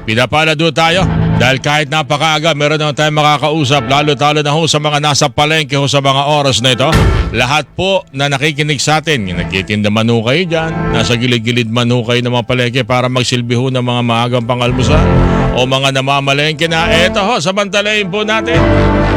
Pinapalad ho tayo dahil kahit napakaaga meron naman tayong makakausap, lalo-talo na ho sa mga nasa palengke ho sa mga oras na ito. Lahat po na nakikinig sa atin, nagtitinda man ho kayo dyan, nasa gilid-gilid man ho kayo ng mga palengke para magsilbi ho ng mga maagang pangalmusan o mga namamalengke na eto ho, samantalahin po natin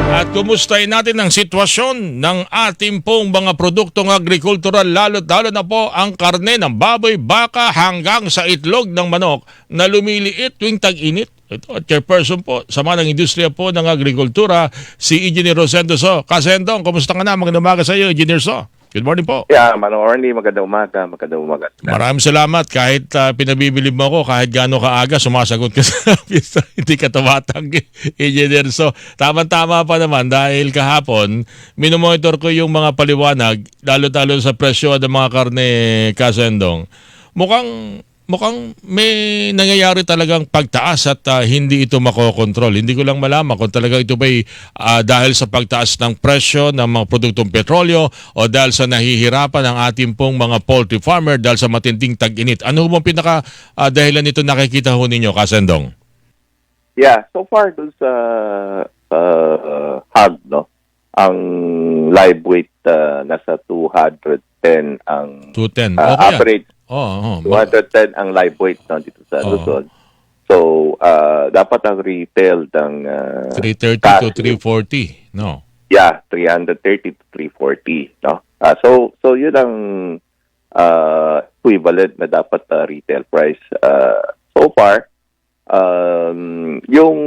at kumustahin natin ang sitwasyon ng ating pong mga produktong agrikultural, lalo-talo na po ang karne ng baboy, baka hanggang sa itlog ng manok na lumiliit tuwing tag-init. Ito at chairperson po sa mga ng industriya po ng agrikultura, si Engineer Rosendo So. Kasendong, kumusta ka na? Magandang umaga sa iyo, Engineer So. Good morning po. Yeah, Manong Orly, magandang umaga. Maraming salamat. Kahit pinabibilib mo ako, kahit gaano kaaga, sumasagot ka sa pista. Hindi ka tumatanggi, Engineer. So, tama-tama pa naman dahil kahapon, minomonitor ko yung mga paliwanag, lalo-talo sa presyo ng mga karne, Kasendong. Mukhang may nangyayari talagang pagtaas at hindi ito makokontrol. Hindi ko lang malaman kung talaga ito ba'y dahil sa pagtaas ng presyo ng mga produktong petrolyo o dahil sa nahihirapan ng ating pong mga poultry farmer dahil sa matinding tag-init. Ano bang pinaka dahilan nito nakikita ho ninyo, Kasendong? Yeah, so far dun sa hog, no, ang live weight nasa 210 ang 210. Okay, average. 210 ang live weight no, dito sa Luzon. So, dapat ang retail ng 330 to 340, no? Yeah, 330 to 340, no? So yun ang equivalent na dapat retail price. So far, yung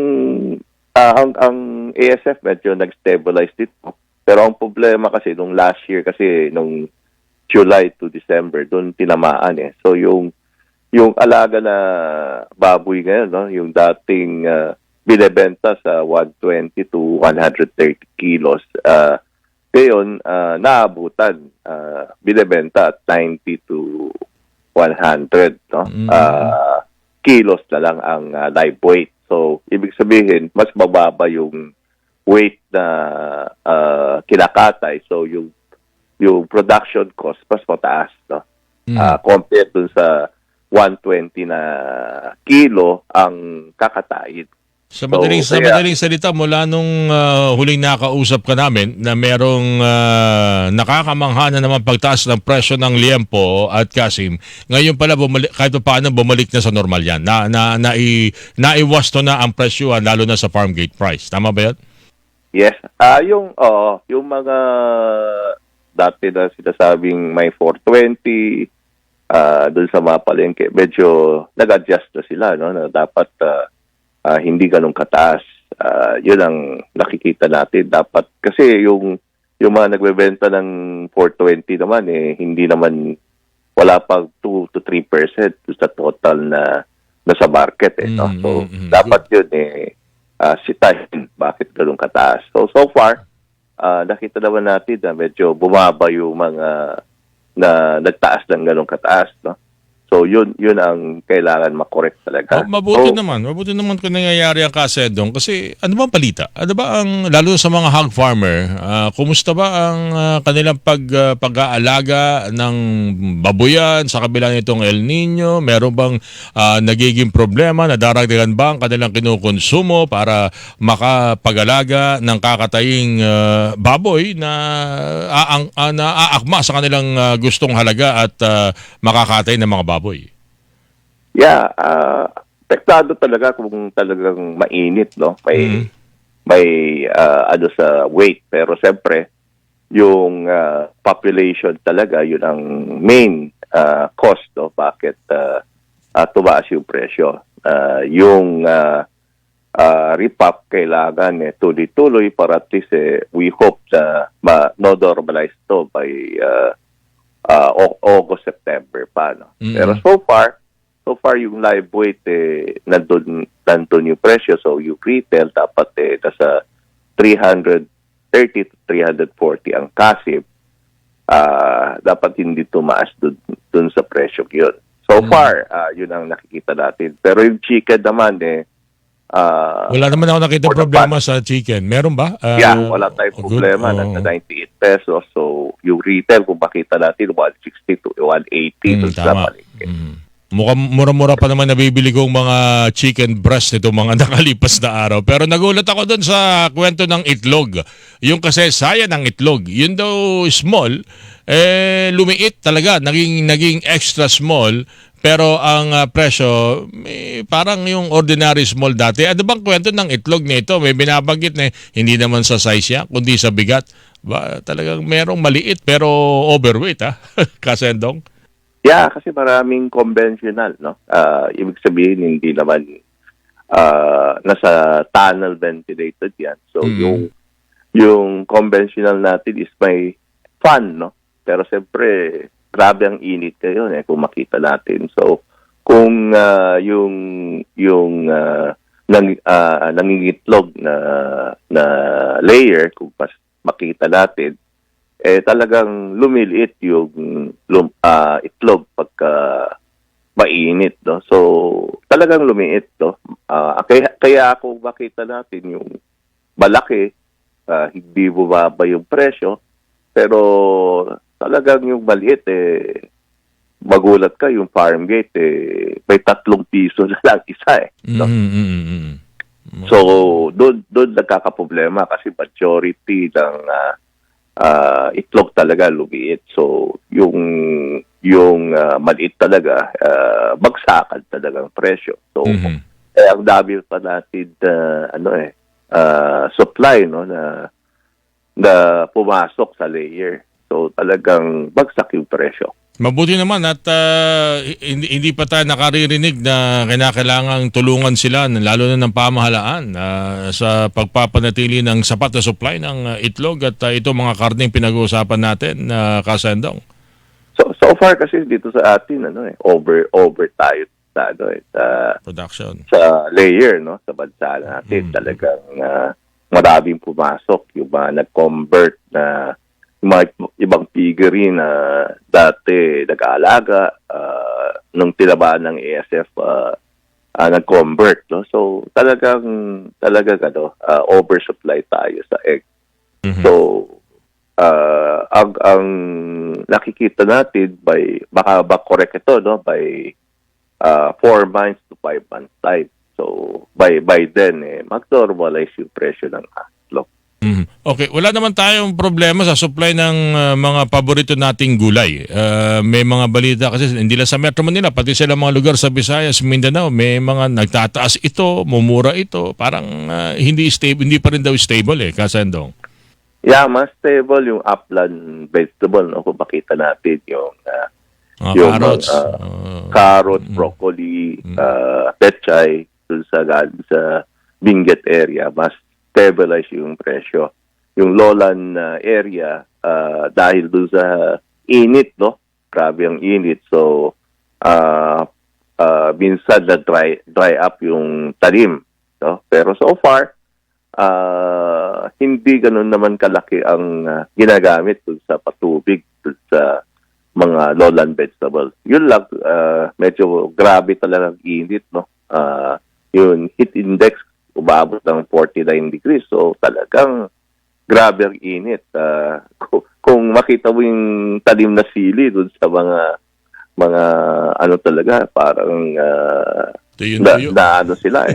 ang ASF medyo nag-stabilize dito. Pero ang problema kasi nung last year kasi nung July to December, doon tinamaan eh. So yung alaga na baboy ngayon, no, yung dating binebenta sa 120 to 130 kilos, ngayon naabutan, binebenta at 90 to 100, no? Kilos na lang ang live weight. So ibig sabihin, mas mababa yung weight na kinakatay. So yung production cost mas mataas, no? Compared dun sa 120 na kilo ang kakatayin. Sa madaling salita, mula nung huling nakausap ka namin na merong nakakamangha na naman pagtaas ng presyo ng liempo at kasim, ngayon pala kahit paano bumalik na sa normal yan. Naiwas to na ang presyo lalo na sa farm gate price. Tama ba yan? Yes. Yung mga dati na sinasabing may 420 doon sa mga palengke, medyo nag-adjust na sila, no, na dapat hindi ganun kataas. Yun ang nakikita natin dapat kasi yung mga nagbebenta ng 420 naman hindi naman wala pang 2 to 3% sa total na sa market no. So dapat yun sitahin bakit ganun kataas. So far nakita naman natin na medyo bumaba yung mga na nagtaas ng ganong kataas, no? So yun ang kailangan makorek talaga. Mabuti naman kung nangyayari ang Kasendong kasi ano ba ang balita? Ano ba ang lalo sa mga hog farmer, kumusta ba ang kanilang pag-aalaga ng babuyan sa kabila nitong El Nino? Meron bang nagiging problema na daragdagan ba ang kanilang kinukonsumo para makapag-alaga ng kakataying baboy na aakma sa kanilang gustong halaga at makakatay ng mga baboy? Yeah, apektado talaga kung talagang mainit, no? May ano sa weight, pero siyempre yung population talaga yun ang main cost, no? Bakit tumaas yung presyo. Yung repop kailangan tuloy-tuloy para at least we hope na no-normalize to by August, September pa, no? Pero so far yung live weight nandun yung presyo. So yung retail dapat nasa 330 to 340 ang kasim. Dapat hindi tumaas dun sa presyo yun. So far, yun ang nakikita natin. Pero yung chicken naman wala naman ako nakita problema sa chicken. Meron ba? Wala tayong problema. Nasa 98 pesos. So, yung retail, kung makita natin, 160 to 180. Tama. Mukhang mura-mura pa naman nabibili kong mga chicken breast nito mga nakalipas na araw. Pero nagulat ako doon sa kwento ng itlog. Yung kasi saya ng itlog. Yun daw small, lumiit talaga. Naging extra small. Pero ang presyo, parang yung ordinary small dati. Ano bang kwento ng itlog nito? May binabanggit na hindi naman sa size niya, kundi sa bigat. Talagang merong maliit pero overweight, ha? Kasendong. Yeah, kasi maraming conventional, no? Ibig sabihin, hindi naman nasa tunnel ventilated yan. So, yung conventional natin is may fan, no? Pero siyempre, grabe ang init kayo, kung makita natin. So, kung nangingitlog na layer, kung makita natin, talagang lumiliit yung itlog pagka mainit, no? So talagang lumiit, no? Kaya ako makita natin yung malaki, hindi bumaba yung presyo, pero talagang yung maliit, magulat ka, yung farm gate, may 3 piso na lang isa, no? So doon nagkakaproblema kasi majority ng itlog talaga lumiit. So yung maliit talaga bagsakan talagang presyo. So ang dami pa natin supply, no, na pumasok sa layer. So talagang bagsak yung presyo. Mabuti naman at hindi pa tayo nakaririnig na kinakailangang tulungan sila, lalo na ng pamahalaan sa pagpapanatili ng sapat na supply ng itlog at ito mga karneng pinag-uusapan natin, Kasendong. So far kasi dito sa atin over tayo sa Production. Sa layer, no, sa bansa natin. Talagang maraming pumasok yung mga nag-convert na mga ibang piggery na dati nag-aalaga nung tinabaan ng ASF nag-convert, no? So talagang oversupply tayo sa egg. So ang nakikita natin baka correct ito, no, by 4 months to 5 months time. So by then mag-normalize yung presyo ng itlog. Okay, wala naman tayong problema sa supply ng mga paborito nating gulay. May mga balita kasi hindi lang sa Metro Manila, pati sa mga lugar sa Visayas, Mindanao, may mga nagtataas ito, mumura ito, parang hindi pa rin daw stable, Kasendong. Yeah, mas stable yung upland vegetable, no? Kung makita natin yung carrots, carrot, broccoli, pechay, dun sa Benguet area, mas stabilize yung presyo. Yung lowland area, dahil doon sa init, no? Grabe ang init. So, minsan na dry up yung tanim, no? Pero so far, hindi ganun naman kalaki ang ginagamit doon sa patubig, doon sa mga lowland vegetables. Yun lang, medyo grabe talagang init, no? Yung heat index, umabot ng 49 degrees. So talagang grabe ang init. Kung makita mo yung talim na sili doon sa mga ano talaga, parang na sila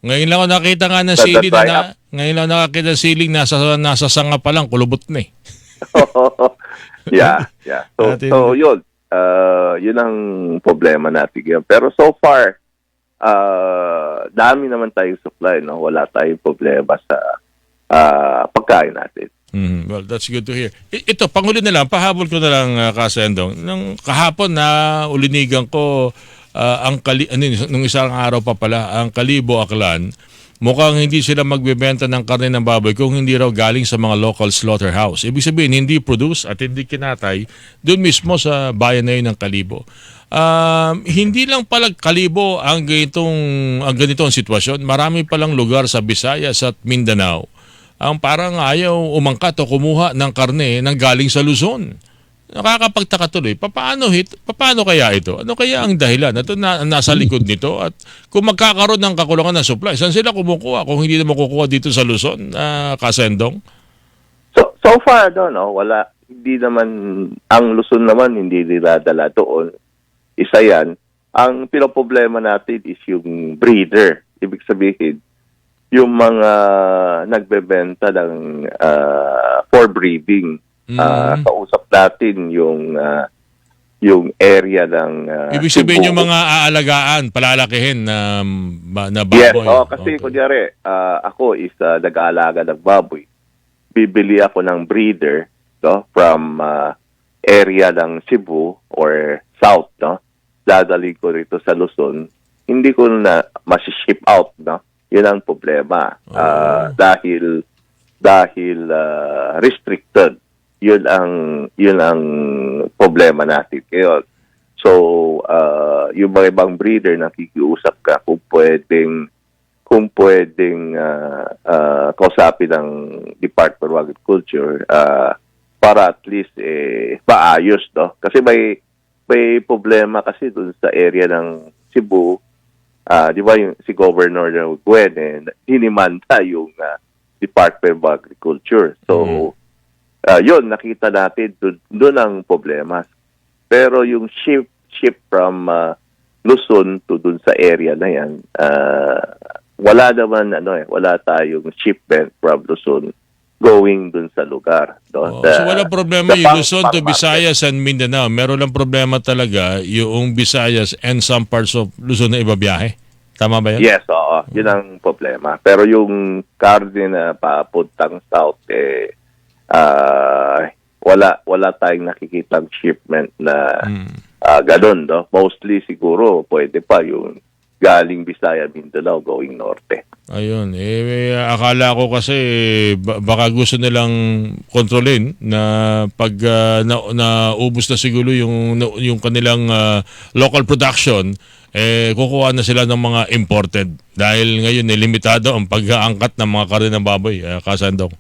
ngayon lang ako nakita nga ng sili ngayon lang nakakita ng siling nasa sanga pa lang, kulubot na Yeah. So yun. Yun ang problema natin. Pero so far, dami naman tayong supply, no? Wala tayong problema sa pagkain natin. Well, that's good to hear. Ito, panghuli na lang, pahabol ko na lang, Kasendong. Nung kahapon na ulinigan ko, nung isang araw pa pala, ang Kalibo Aklan, mukhang hindi sila magbebenta ng karne ng baboy kung hindi raw galing sa mga local slaughterhouse. Ibig sabihin, hindi produce at hindi kinatay doon mismo sa bayan na yun ng Kalibo. Hindi lang pala Kalibo ang ganitong sitwasyon. Marami palang lugar sa Visayas at Mindanao ang parang ayaw umangkat o kumuha ng karne nang galing sa Luzon. Nakakapagtaka tuloy. Paano kaya ito? Ano kaya ang dahilan? Ito nasa likod nito. At kung magkakaroon ng kakulangan ng supply, saan sila kumukuha kung hindi na makukuha dito sa Luzon, Kasendong? So far, wala. Hindi naman, ang Luzon naman hindi niladala doon. isa yan. Ang pinoproblema natin is yung breeder. Ibig sabihin, yung mga nagbebenta ng for breeding. Kausap natin yung area ng Ibig sabihin Cebu. yung mga aalagaan, palalakihin na Yes, baboy. kasi Okay. kunyari, ako is nag-aalaga ng baboy. Bibili ako ng breeder, no, from area ng Cebu or South, no. Dadali ko rito sa Luzon. Hindi ko na mas-ship out, no. Yun ang problema. Dahil restricted. Yun ang problema natin ngayon. So, yung mga ibang breeder nakikiusap ka kung pwedeng kausapin ng Department of Agriculture para at least maayos, no? Kasi may problema kasi dun sa area ng Cebu. Di ba si Governor Gwen hinimanda yung Department of Agriculture. So, yun, nakita natin doon ang problema. Pero yung ship from Luzon to dun sa area na yan, wala naman wala tayong shipment from Luzon going dun sa lugar. No? So wala problema yung Luzon to Visayas and Mindanao. Meron lang problema talaga yung Visayas and some parts of Luzon na ibabiyahe. Tama ba yan? Yes, oo. Yun ang problema. Pero yung carne na papuntang south, wala tayong nakikitang shipment na ganun, no? Mostly siguro pwede pa yung galing Visaya, Mindanao going norte. Ayun. Akala ko kasi baka gusto nilang kontrolin na pag naubos na siguro yung kanilang local production, kukuha na sila ng mga imported. Dahil ngayon limitado ang pag-aangkat ng mga karne ng baboy, Kasandong.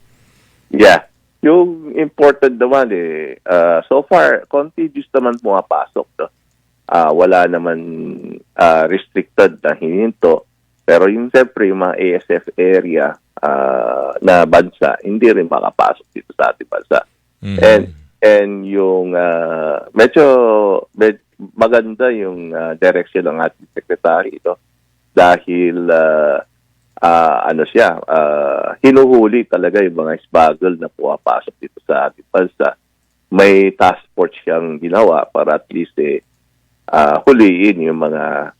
Yeah. Yung imported naman so far, continuous naman pumapasok. No? Wala naman restricted na hininto. Pero yung siyempre, yung mga ASF area na bansa, hindi rin makapasok dito sa ating bansa. And yung medyo maganda yung direction ng ating secretary ito dahil hinuhuli talaga yung mga smuggle na pumapasok dito sa ating bansa. May task force siyang ginawa para at least huliin yung mga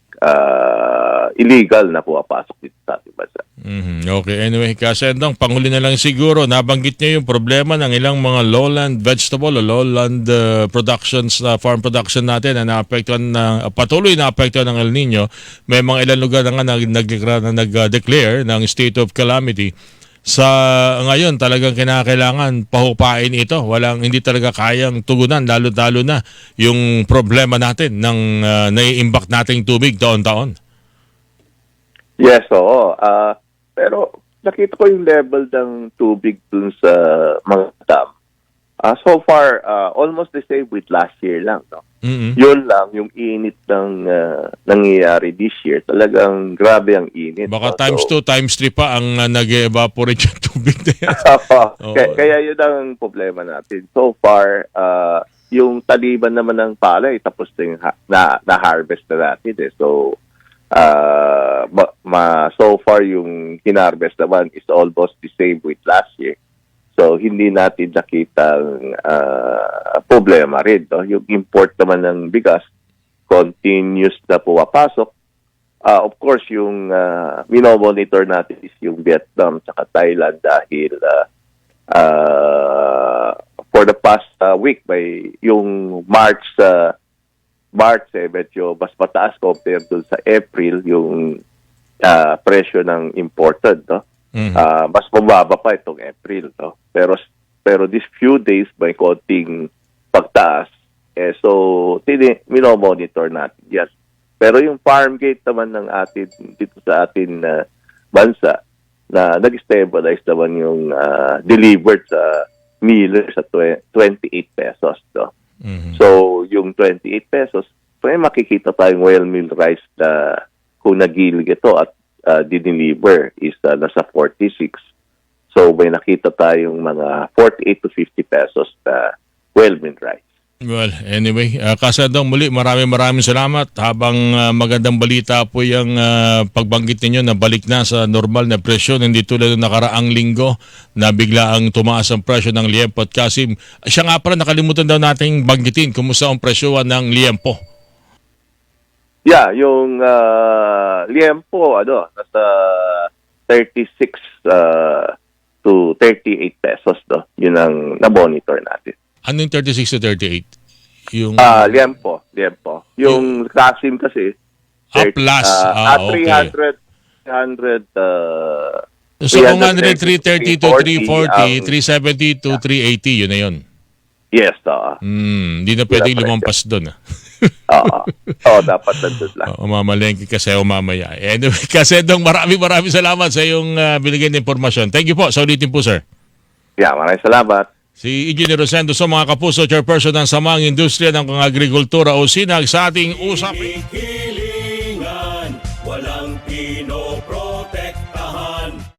illegal na pumapasok dito sa ating bansa. Okay, anyway, Kasendong, panghuli na lang siguro, nabanggit niyo yung problema ng ilang mga lowland vegetable o lowland productions, farm production natin na naapektuhan patuloy na apektuhan ng El Nino. May mga ilang lugar na nga nag-declare ng state of calamity. Sa ngayon, talagang kinakailangan pahupain ito. Hindi talaga kayang tugunan, lalo-lalo na yung problema natin ng nai-imbak nating tubig taon-taon. Yes, oo. Pero nakita ko yung level ng tubig dun sa mga dam. So far, almost the same with last year lang. No? Yun lang, yung init ng nangyayari this year. Talagang grabe ang init. Baka times 2, times 3 pa ang nag-evaporate yung tubig na yan. Kaya yun ang problema natin. So far, yung taliban naman ng palay, tapos na-harvest na natin. So, so far yung hinarvest naman is almost the same with last year. So, hindi natin nakitang problema rin. No? Yung import naman ng bigas, continuous na pumapasok. Of course, yung minomonitor natin is yung Vietnam at Thailand dahil for the past week, yung March medyo mas mataas compared dun sa April yung presyo ng imported, no? Mas mababa pa itong April, no? Pero these few days may konting pagtaas. So minomonitor natin. Yes. Pero yung farm gate naman ng atin dito sa atin bansa na nag-stabilize naman yung delivered sa miller sa 28 pesos, no? So, yung 28 pesos, may makikita tayong well mill rice na kung nagilig ito at dineliver is nasa 46. So, may nakita tayong mga 48 to 50 pesos na well mill rice. Well, anyway, Kasadong, muli maraming salamat. Habang magandang balita po yung pagbanggit ninyo na balik na sa normal na presyo, hindi tulad ng nakaraang linggo na bigla ang tumaas ang presyo ng liempo at kasim. Siya nga pala, nakalimutan daw nating banggitin kumusta ang presyohan ng liempo. Yeah, yung liempo, nasa 36 to 38 pesos, no? Yun ang na-monitor natin. Ano yung 36 to 38? Yung Liempo. Yung kasim kasi, plus. Okay. 300, So kung 100, 330 to 340, 370 to 380, yun na yun. Yes, Hindi na pwedeng lumampas doon. dapat nandun lang. Mamalengke kasi o mamaya. Anyway, Kasedong, maraming salamat sa iyong binigay na impormasyon. Thank you po. Sa ulitin po, sir. Yeah, maraming salamat. Si Engineer Rosendo, so mga kapuso, chairperson ng Samang Industriya ng Agrikultura o SINAG sa ating usapin. Hilingan, walang pinoprotek.